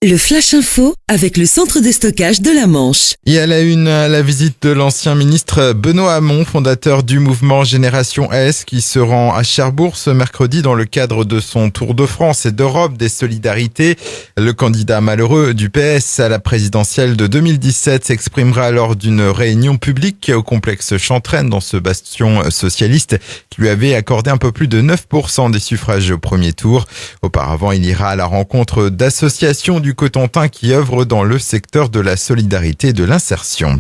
Le Flash Info avec le centre de stockage de la Manche. Et à la une, la visite de l'ancien ministre Benoît Hamon, fondateur du mouvement Génération S, qui se rend à Cherbourg ce mercredi dans le cadre de son tour de France et d'Europe des solidarités. Le candidat malheureux du PS à la présidentielle de 2017 s'exprimera lors d'une réunion publique au complexe Chantraine dans ce bastion socialiste qui lui avait accordé un peu plus de 9% des suffrages au premier tour. Auparavant, il ira à la rencontre d'associations du Cotentin qui œuvrent dans le secteur de la solidarité et de l'insertion.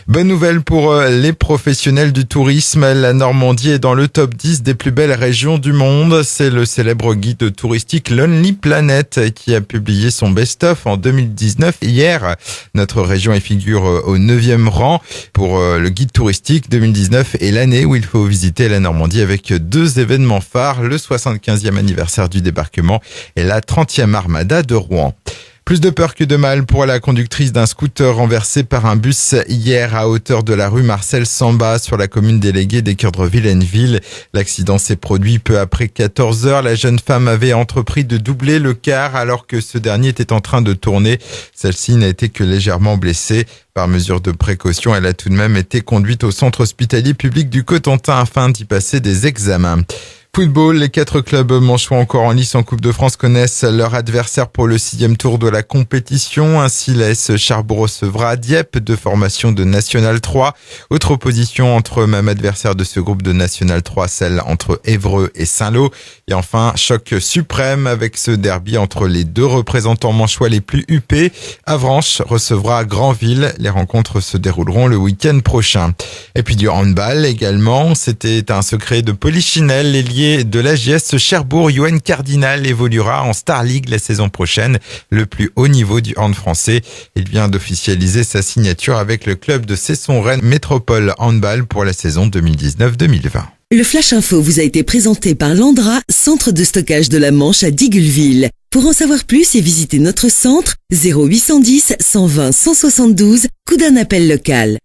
Bonne nouvelle pour les professionnels du tourisme. La Normandie est dans le top 10 des plus belles régions du monde. C'est le célèbre guide touristique Lonely Planet qui a publié son best-of en 2019 hier. Notre région y figure au 9e rang. Pour le guide touristique, 2019 est l'année où il faut visiter la Normandie avec deux événements phares, le 75e anniversaire du débarquement et la 30e armada de Rouen. Plus de peur que de mal pour la conductrice d'un scooter renversé par un bus hier à hauteur de la rue Marcel Samba sur la commune déléguée d'Équeurdreville-Henneville. L'accident s'est produit peu après 14 heures. La jeune femme avait entrepris de doubler le car alors que ce dernier était en train de tourner. Celle-ci n'a été que légèrement blessée. Par mesure de précaution, elle a tout de même été conduite au centre hospitalier public du Cotentin afin d'y passer des examens. Football, les 4 clubs manchois encore en lice en Coupe de France connaissent leur adversaire pour le 6e tour de la compétition. Ainsi, l'AS Cherbourg recevra Dieppe de formation de National 3. Autre opposition entre même adversaire de ce groupe de National 3, celle entre Évreux et Saint-Lô. Et enfin, choc suprême avec ce derby entre les deux représentants manchois les plus huppés. Avranches recevra Granville. Les rencontres se dérouleront le week-end prochain. Et puis du handball également. C'était un secret de Polichinelle. L'ailier de l'AGS Cherbourg, Yoann Cardinal, évoluera en Star League la saison prochaine, le plus haut niveau du hand français. Il vient d'officialiser sa signature avec le club de Cesson-Rennes Métropole Handball pour la saison 2019-2020. Le Flash Info vous a été présenté par Landra, centre de stockage de la Manche à Digulleville. Pour en savoir plus et visiter notre centre, 0810 120 172, coup d'un appel local.